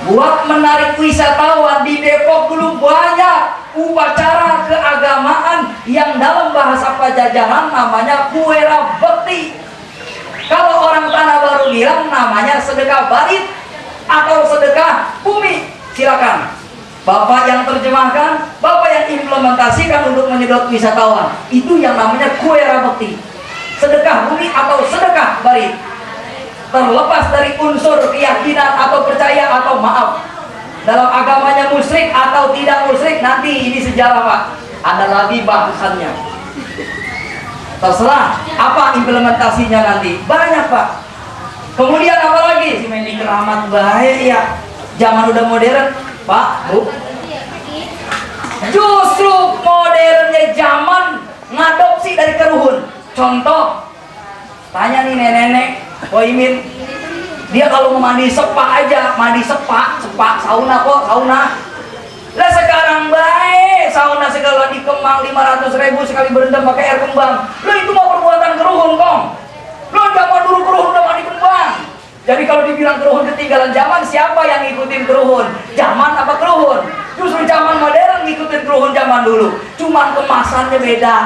buat menarik wisatawan di Depok dulu banyak upacara keagamaan yang dalam bahasa Pajajaran namanya kuera bekti. Kalau orang Tanah Baru bilang namanya sedekah barit atau sedekah bumi. Silakan Bapak yang terjemahkan, Bapak yang implementasikan untuk menyedot wisatawan. Itu yang namanya kuera bekti, sedekah bumi atau sedekah barit. Terlepas dari unsur keyakinan atau percaya atau maaf, dalam agamanya musyrik atau tidak musyrik, nanti ini sejarah Pak, ada lagi bahasannya. Terserah apa implementasinya nanti, banyak Pak. Kemudian apa lagi? Si Mendi keramat baik ya, zaman udah modern Pak, Bu. Justru modernnya zaman ngadopsi dari keruhun. Contoh, tanya nih nenek-nenek, Imin, dia kalau mau mandi sepak aja, mandi sepak, sauna kok, sauna. Lah sekarang baik, sauna segala di Kemang 500.000 sekali berendam pakai air kembang. Lo itu mau perbuatan keruhun kong. Lo zaman dulu keruhun udah mandi kembang. Jadi kalau dibilang keruhun ketinggalan zaman, siapa yang ngikutin keruhun? Zaman apa keruhun? Justru zaman modern ngikutin keruhun zaman dulu. Cuman kemasannya beda.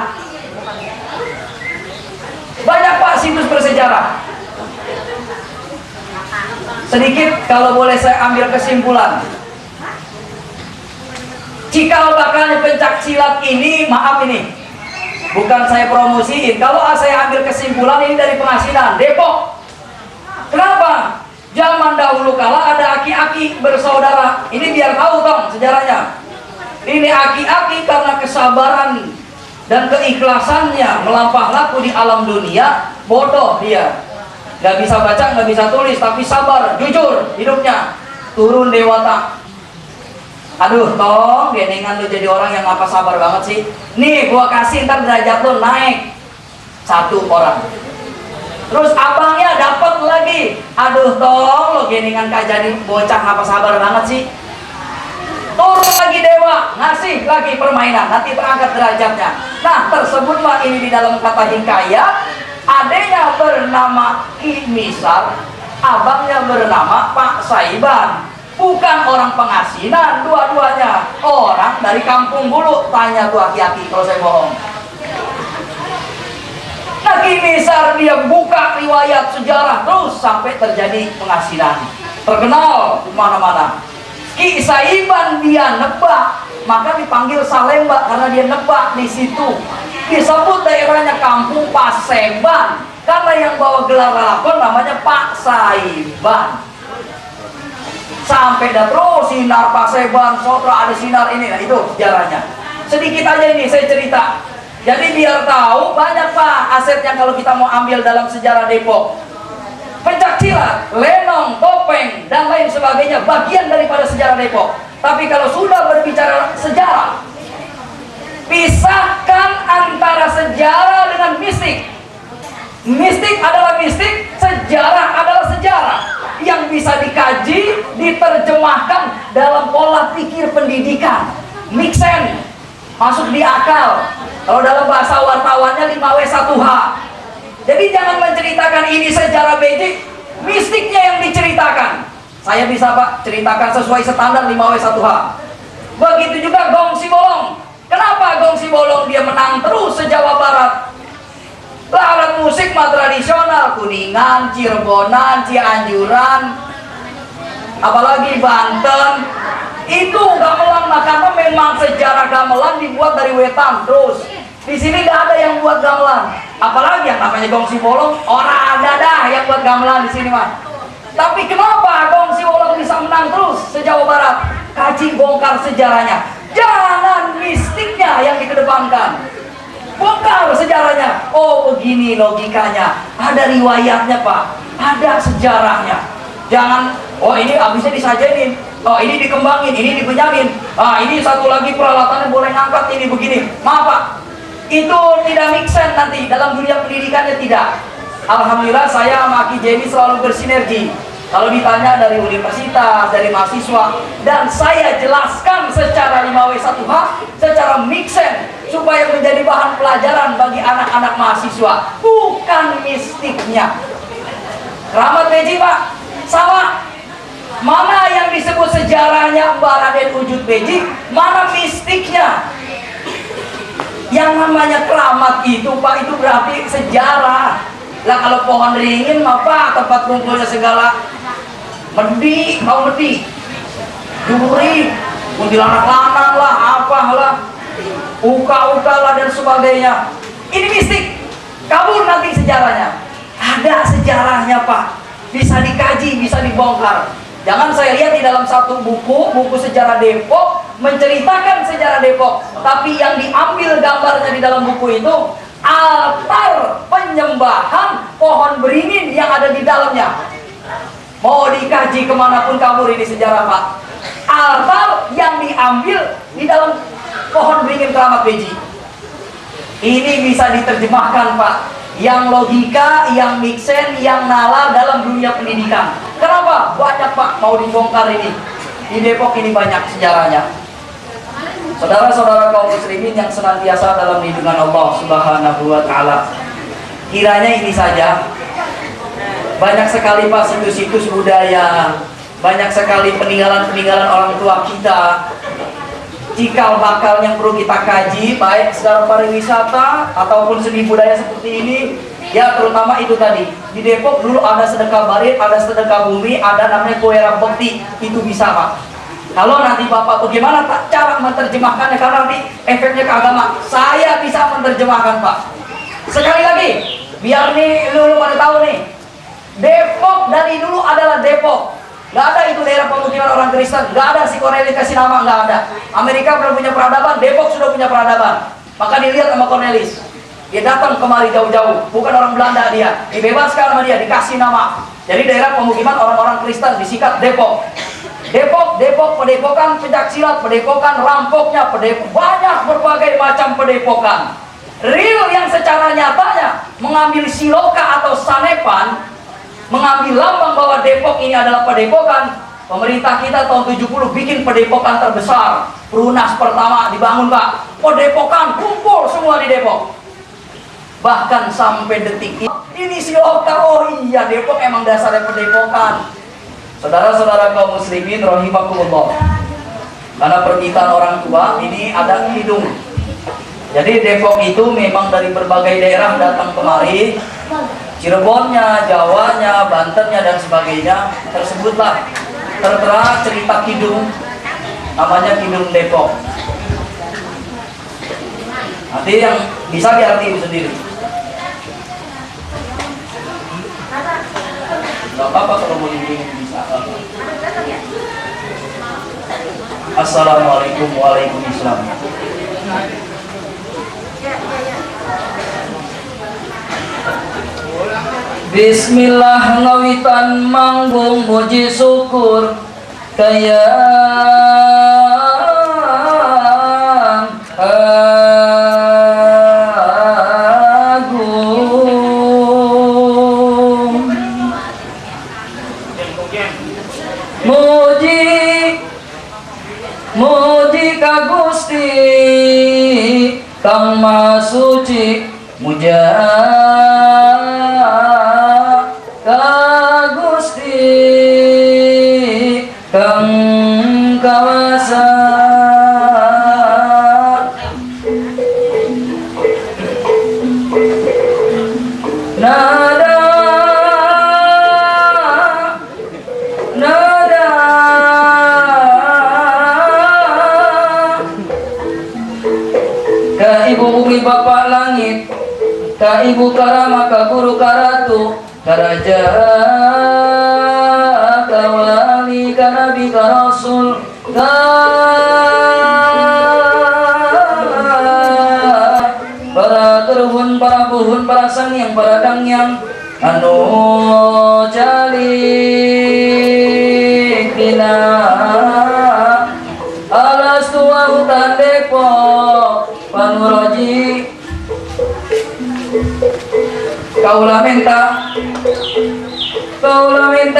Banyak Pak situs bersejarah. Sedikit kalau boleh saya ambil kesimpulan. Cikal bakalnya pencak silat ini, maaf ini, bukan saya promosiin. Kalau saya ambil kesimpulan ini dari Pengasinan, Depok. Kenapa? Zaman dahulu kala ada aki-aki bersaudara. Ini biar tahu dong sejarahnya. Ini aki-aki karena kesabaran dan keikhlasannya melampah laku di alam dunia, bodoh dia. Gak bisa baca, gak bisa tulis, tapi sabar, jujur hidupnya. Turun dewata. Aduh, tong, genengan lu jadi orang yang apa sabar banget sih. Nih, gua kasih ntar derajat lu naik 1 orang. Terus abangnya dapat lagi. Aduh, tong, lo genengan kajani bocah apa sabar banget sih. turun lagi dewa, ngasih lagi permainan, nanti terangkat derajatnya. Nah, tersebutlah ini di dalam kata hikayat. Adanya bernama Ki Misar, abangnya bernama Pak Saiban. Bukan orang pengasinan, dua-duanya orang dari kampung Bulu. Tanya tuh hati-hati kalau saya bohong. Nah, Ki Misar dia buka riwayat sejarah terus sampai terjadi pengasinan, terkenal di mana-mana. Ki Saiban dia nebak, maka dipanggil Salemba karena dia nebak di situ. Disebut daerahnya kampung Paseban karena yang bawa gelar lakon namanya Pak Saiban. Sampai dah terus sinar Paseban, Sotra ada sinar ini, nah itu sejarahnya. Sedikit aja ini saya cerita. Jadi biar tahu banyak Pak asetnya kalau kita mau ambil dalam sejarah Depok. Pencaksilat, lenong, topeng, dan lain sebagainya bagian daripada sejarah Depok. Tapi kalau sudah berbicara sejarah, pisahkan antara sejarah dengan mistik. Mistik adalah mistik, sejarah adalah sejarah yang bisa dikaji, diterjemahkan dalam pola pikir pendidikan. Make sense, masuk di akal. Kalau dalam bahasa wartawannya 5W1H. Jadi jangan menceritakan ini sejarah basic, mistiknya yang diceritakan. Saya bisa Pak ceritakan sesuai standar 5W1H. Begitu juga Gong Si Bolong. Kenapa Gong Si Bolong dia menang terus se-Jawa Barat? Alat musik mah tradisional, Kuningan, Cirebonan, Cianjuran, apalagi Banten. Itu gamelan, nah karena memang sejarah gamelan dibuat dari wetan terus. Di sini nggak ada yang buat gamelan, apalagi yang namanya Gong Si Bolong, orang ada dah yang buat gamelan di sini mah. Tapi kenapa Gong Si Bolong bisa menang terus se-Jawa Barat? Kaji bongkar sejarahnya, jangan mistiknya yang dikedepankan. Bongkar sejarahnya. Oh begini logikanya, ada riwayatnya Pak, ada sejarahnya. Jangan, oh ini habisnya disajenin, oh ini dikembangin, ini dibenyamin, ah ini satu lagi peralatannya boleh ngangkat ini begini. Maaf Pak, itu tidak make sense nanti dalam dunia pendidikannya tidak. Alhamdulillah saya sama Ki Jemi selalu bersinergi. Kalau ditanya dari universitas, dari mahasiswa, dan saya jelaskan secara 5W1H, secara make sense, supaya menjadi bahan pelajaran bagi anak-anak mahasiswa, bukan mistiknya. Keramat Beji Pak, sama. Mana yang disebut sejarahnya Mbak Raden Wujud Beji, mana mistiknya? Yang namanya keramat itu Pak, itu berarti sejarah. Lah kalau pohon ringin mah Pak, tempat kumpulnya segala medi, tahu medi, duri, kuntilanak lanang lah, apalah, uka-uka lah dan sebagainya. Ini mistik, kabur nanti sejarahnya. Ada sejarahnya Pak, bisa dikaji, bisa dibongkar. Jangan saya lihat di dalam satu buku sejarah Depok menceritakan sejarah Depok, tapi yang diambil gambarnya di dalam buku itu altar penyembahan pohon beringin yang ada di dalamnya. Mau dikaji kemanapun kabur ini sejarah Pak. Altar yang diambil di dalam pohon beringin Keramat Beji. Ini bisa diterjemahkan Pak, yang logika, yang make sense, yang nalar dalam dunia pendidikan. Kenapa? Banyak Pak mau dibongkar ini. Di Depok ini banyak sejarahnya. Saudara-saudara kaum muslimin yang senantiasa dalam lindungan Allah Subhanahu wa taala. Kiranya ini saja. Banyak sekali Pak situs-situs budaya, banyak sekali peninggalan-peninggalan orang tua kita, cikal bakal yang perlu kita kaji, baik secara pariwisata ataupun seni budaya seperti ini. Ya terutama itu tadi, di Depok dulu ada sedekah barit, ada sedekah bumi, ada namanya koera bekti, itu bisa Pak. Kalau nanti Bapak bagaimana Pak cara menerjemahkannya, karena nanti efeknya ke agama, saya bisa menerjemahkan Pak. Sekali lagi, biar nih lu pada tahu nih, Depok dari dulu adalah Depok. Gak ada itu daerah pemukiman orang Kristen, gak ada si Cornelis kasih nama, gak ada. Amerika belum punya peradaban, Depok sudah punya peradaban. Maka dilihat sama Cornelis, dia datang kemari jauh-jauh, bukan orang Belanda dia, dibebaskan sama dia, dikasih nama. Jadi daerah pemukiman orang-orang Kristen disikat Depok. Depok, pedepokan pencaksilat, pedepokan rampoknya, banyak berbagai macam pedepokan. Real yang secara nyatanya mengambil siloka atau sanepan, mengambil lambang bahwa Depok ini adalah padepokan, Pemerintah kita tahun 70 bikin padepokan terbesar. Perunas pertama dibangun, Pak. Padepokan kumpul semua di Depok. Bahkan sampai detik ini si lokal, oh iya Depok emang dasarnya padepokan. Saudara-saudara kaum muslimin rahimakumullah. Karena permintaan orang tua ini ada hidung. Jadi Depok itu memang dari berbagai daerah datang kemari. Cirebonnya, Jawanya, Bantennya dan sebagainya tersebutlah tertera cerita kidung, namanya Kidung Depok. Nanti yang bisa diarti sendiri. Gak apa-apa kalau mau bingung bisa. Assalamualaikum warahmatullahi wabarakatuh. Bismillah ngawitan manggung muji syukur kayang agung muji ka Gusti Kang Maha Suci muja ka Gusti Kang Kawasa nada ka Ibu Bumi Bapak Langit, ka Ibu Karama, ka Guru Karatu, ka Raja, ka Wali, ka Nabi, ka Rasul, ka para terhun, para buhun, para sangyang, para dangyang anu jalik dina alas tua hutan Depok Panuroji kaulah minta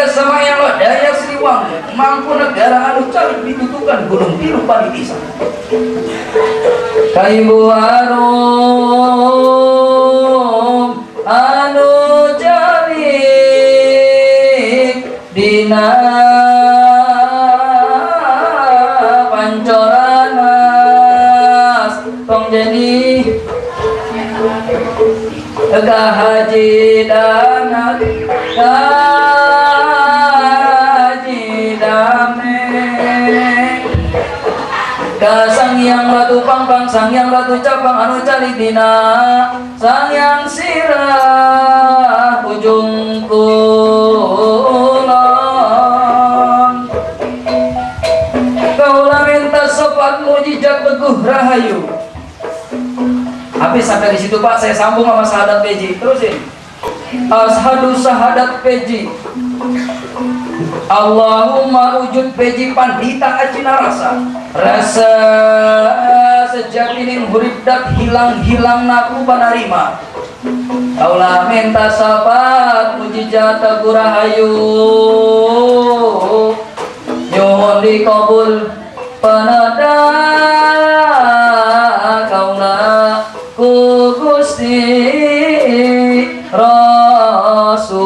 sama yang lo daya Sriwangi mampu negara anu calik ditutukan gunung tiru panitisa kaibu harum anu jalik dina pancoranas tong jadi Haji Danak Haji Dame ka Sangyang Ratu Pangpang Sangyang Ratu Capang anu calik dina Sangyang Sirah ujung kulon kaulah minta sopat mujizat teguh rahayu. Habis sampai di situ Pak, saya sambung sama sahadat peji. Terusin. Ashadu sahadat peji. Allahumma wujud peji pandita acina rasa sejati ning huridat hilang naku panarima. Kaulah minta sabat mujizat teguh rahayu. Nyuhun dikabul panada kaulah ku Gusti Rasul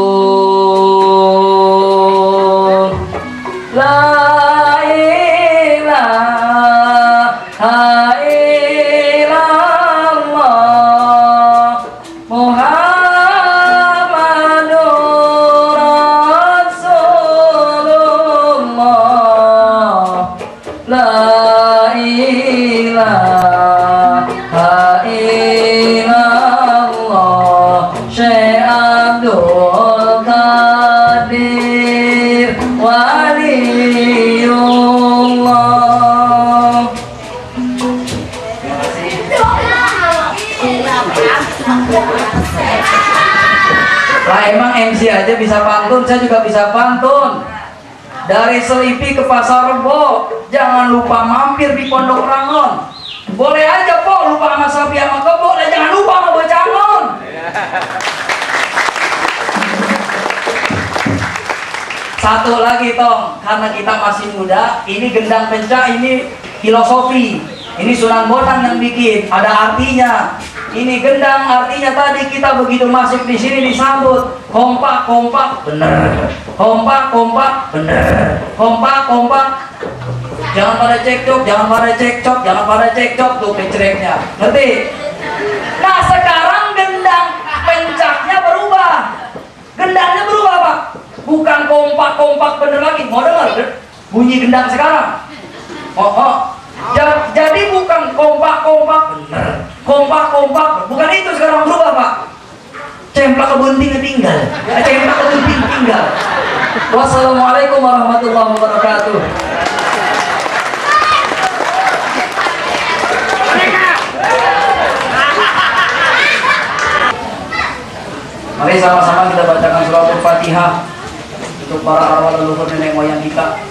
la ilaha illallah Muhammadur Rasulullah la ilaha illallah Syekh Abdul Qadir Waliullah. Lah emang MC aja bisa pantun, saya juga bisa pantun. Dari Selipi ke Pasar Rebo, jangan lupa mampir di Pondok Rangon. Boleh aja po lupa sama sapi sama kebo, dan jangan lupa sama becangon. Satu lagi Tong, karena kita masih muda, ini gendang pencak, ini filosofi. Ini Sunan Bonang yang bikin, ada artinya. Ini gendang artinya tadi kita begitu masuk di sini disambut kompak kompak bener, kompak kompak bener, kompak kompak. Jangan pada cekcok, jangan pada cekcok, jangan pada cekcok tuh kecreknya. Ngerti? Nah sekarang gendang pencaknya berubah, gendangnya berubah Pak. Bukan kompak-kompak bener lagi. Mau dengar bunyi gendang sekarang? Jadi bukan kompak-kompak bener, kompak-kompak, bukan itu sekarang berubah Pak. Cemplak kebunting tinggal, cemplak kebunting tinggal. Wassalamualaikum warahmatullahi wabarakatuh. Mari sama-sama kita bacakan surah Al-Fatihah untuk para arwah leluhur nenek moyang kita.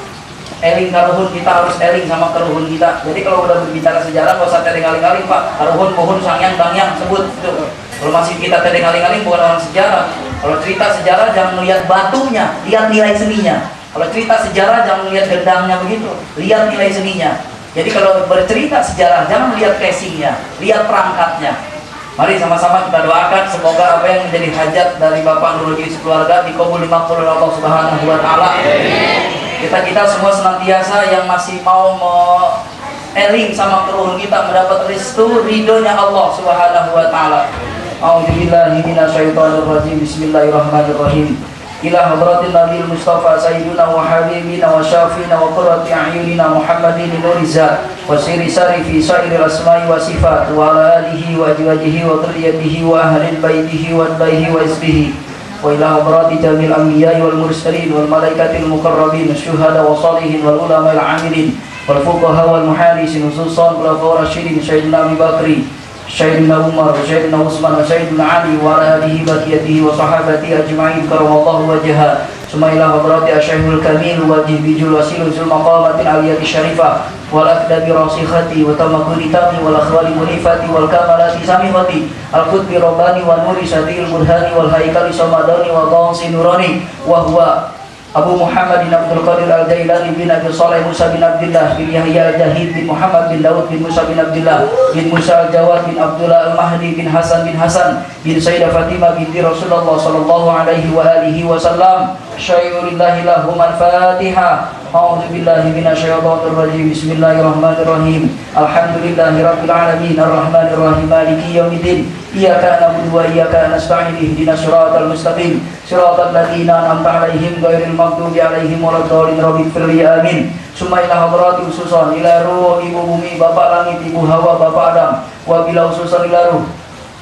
Eling karuhun, kita harus eling sama karuhun kita. Jadi kalau udah berbicara sejarah gak usah tereng-aling-aling Pak. Karuhun, pohon, sangyang, bangyang sebut itu. Kalau masih kita tereng-aling-aling bukan orang sejarah. Kalau cerita sejarah jangan melihat batunya, lihat nilai seninya. Kalau cerita sejarah jangan melihat gendangnya begitu, lihat nilai seninya. Jadi kalau bercerita sejarah jangan lihat casingnya, lihat perangkatnya. Mari sama-sama kita doakan semoga apa yang menjadi hajat dari Bapak Nurul sekeluarga dikabul dimakbul oleh Allah Subhanahu wa taala. Kita semua senantiasa yang masih mau eling sama keruhun kita mendapat restu ridhonya Allah Subhanahu wa taala. A'udzubillahi minasyaitonir rajim. Bismillahirrahmanirrahim. Ila hadratin Nabil Mustafa Sayyidina wa Habibina wa Syafina wa Qurrati A'yunina Muhammadin Nurizat wa siri sari fi sa'iril asma'i wa sifat wa ala alihi wa jiwajihi wa dhurriyyatihi wa ahlil baitihi wa adbaihi wa isbihi wa ila hadrati jamil anbiya'i wal mursalin wal malaikatil muqarrabin syuhada wa salihin wal ulama'il amilin wal fuqaha wal muhadisin khususan khulafaur rasyidin Sayyidina Abu Bakri Sayyidina Umar, Sayyidina Utsman, Sayyidina Ali wa ala alihi baqiyatihi wa sahabati ajma'in karamallahu wajha. Sumailah hadrati asy-syaikhul kamil wajih bijul wasilul zul maqamatil aliyati syarifah wal akdabi rasikhati wa tamakuni tami wal akhwali munifati wal kamalati samihati al qutbi rabbani wa nuri sadil burhani wal haikali samadani wa dhansi nurani wa huwa Abu Muhammad bin Abdul Qadir Al-Jailani bin Abi Saleh Musa bin Abdullah bin Yahya Al-Jahid bin Muhammad bin Daud bin Musa bin Abdullah bin Musa Al-Jawad bin Abdullah Al-Mahdi bin Hasan bin Sayyidah Fatimah binti Rasulullah sallallahu alaihi wa alihi wasallam. Syai'urillahi lahum al-Fatihah. A'udzu billahi minasyaitonir rajim. Bismillahirrahmanirrahim. Alhamdulillahi rabbil alamin arrahmanir rahim maliki yaumiddin. Iyyaka na'budu wa iyyaka nasta'in ihdinas siratal mustaqim siratal ladzina an'amta 'alaihim ghairil maghdubi 'alaihim waladdallin rabbighfirli amin. Summa ila hadrati ususan ila ruh ibu bumi bapak langit ibu hawa bapak Adam wa bila ususan ila ruh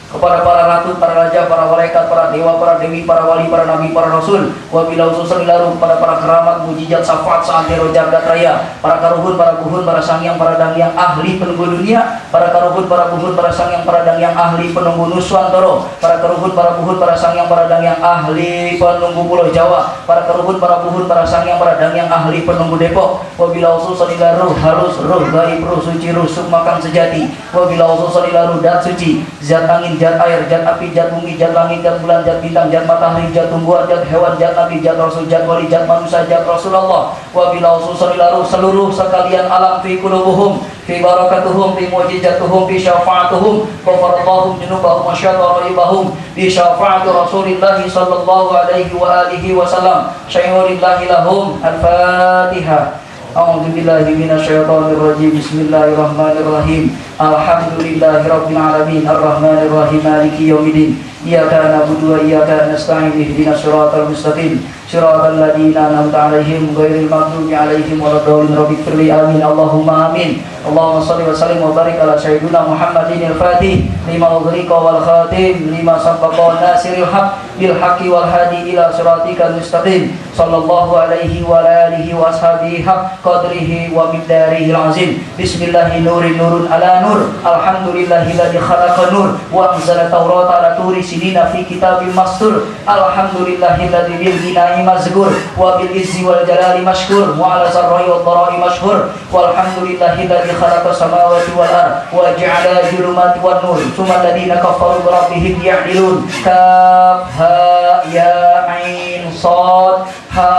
kepada para ratu, para raja, para malaikat, para dewa, para dewi, para wali, para nabi, para rasul. Wabila ususan ilaruh kepada para keramat, mujizat, syafaat, seantero jagat raya, para karuhun, para buhun, para sangyang, para dangyang ahli penunggu dunia, para karuhun, para buhun, para sangyang, para dangyang ahli penunggu nuswantoro, para karuhun, para buhun, para sangyang, para dangyang ahli penunggu pulau Jawa, para karuhun, para buhun, para sangyang, para dangyang ahli penunggu Depok. Wabila ususan ilaruh halus, ruh gaib, ruh suci, ruh sukmakan sejati. Wabila ususan ilaruh dat suci, zat angin, zat air, zat api, zat bumi, zat langit, zat bulan, zat bintang, zat matahari, zat tumbuhan, zat hewan, zat nabi, zat rasul, zat wali, zat manusia, zat Rasulullah. Wa bila ususan ilaruh seluruh sekalian alam fi qulubuhum, fi barakatuhum, fi mujizatuhum, fi syafaatuhum, ghafarallahum junubahum wa syatara ibahum, fi syafaatu Rasulillahi sallallahu alaihi wa alihi wasallam. Syai'urillahi lahum al-Fatihah. A'udzu billahi minasyaitonir rajim. Bismillahirrahmanirrahim. Alhamdulillahirabbil alamin arrahmanir rahim maliki yaumiddin. Iyyaka na'budu wa iyyaka nasta'in ihdinas siratal mustaqim siratal ladzina an'amta 'alaihim ghairil maghdubi 'alaihim waladdallin rabbighfirli amin. Allahumma amin. Allahumma shalli wa sallim wa barik ala sayyidina Muhammadin al-Fatih lima ughliqa wal khatim lima sabaqa nasiril haq bil haqqi wal hadi ila siratikal mustaqim sallallahu alaihi wa alihi wa ashabihi haq qadrihi wa miqdarihi al-azim. Bismillahi nurin nurun ala nur. Alhamdulillahilladzi khalaqa nur wa anzala tawrata ala turi sinina fi kitabim mastur. Alhamdulillahilladzi bil ghina'i mazkur wa bil izzi wal jalali mashkur wa ala sarra'i wad dhara'i mashhur. Walhamdulillahilladzi khalaqa samawati wal ard wa ja'ala zulumati wan nur. Tsumma alladziina kafaru bi rabbihim ya'dilun. Kaf ha ya ain sad ha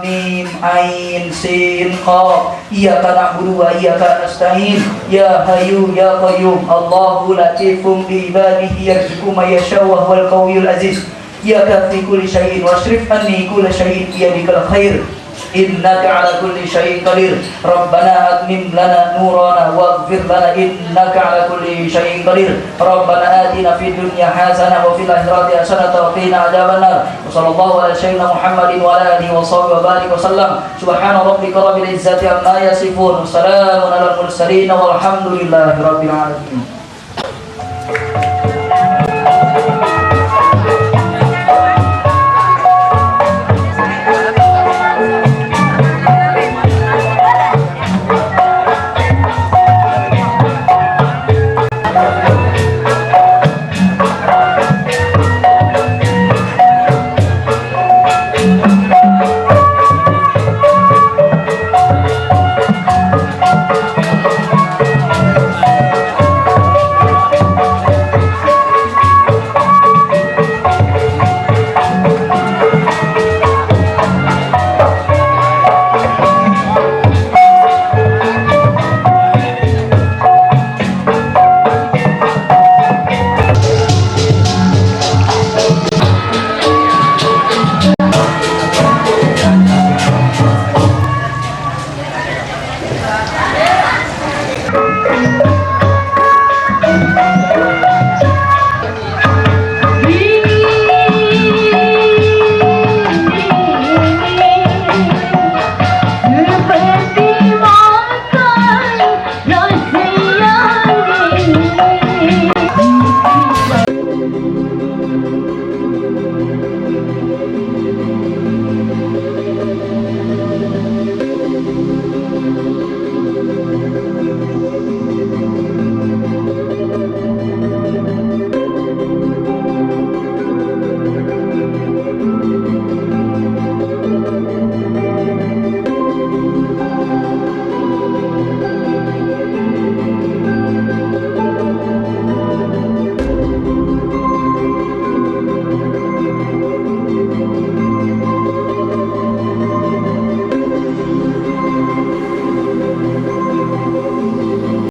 mim mim ain sin qaf iyyaka na'budu wa iyyaka nasta'in ya hayyu ya qayyum Allahu latifum bi ibadihi yarzuqu man yasha'u wa huwal qawiyyul aziz ya kafi kulli syai'in wasrif anni kulla syai'in bi yadikal khair innaka ala kulli syai'in qadir rabbana atmim lana nurana waghfir lana innaka ala kulli syai'in qadir rabbana atina fid dunya hasanah wa fil akhirati hasanah wa qina adzabannar wa sallallahu ala sayyidina Muhammadin wa ala alihi wa sahbihi wa barik wa sallam subhana rabbika rabbil izzati amma yasifun wa salamun alal mursalin walhamdulillahi rabbil alamin.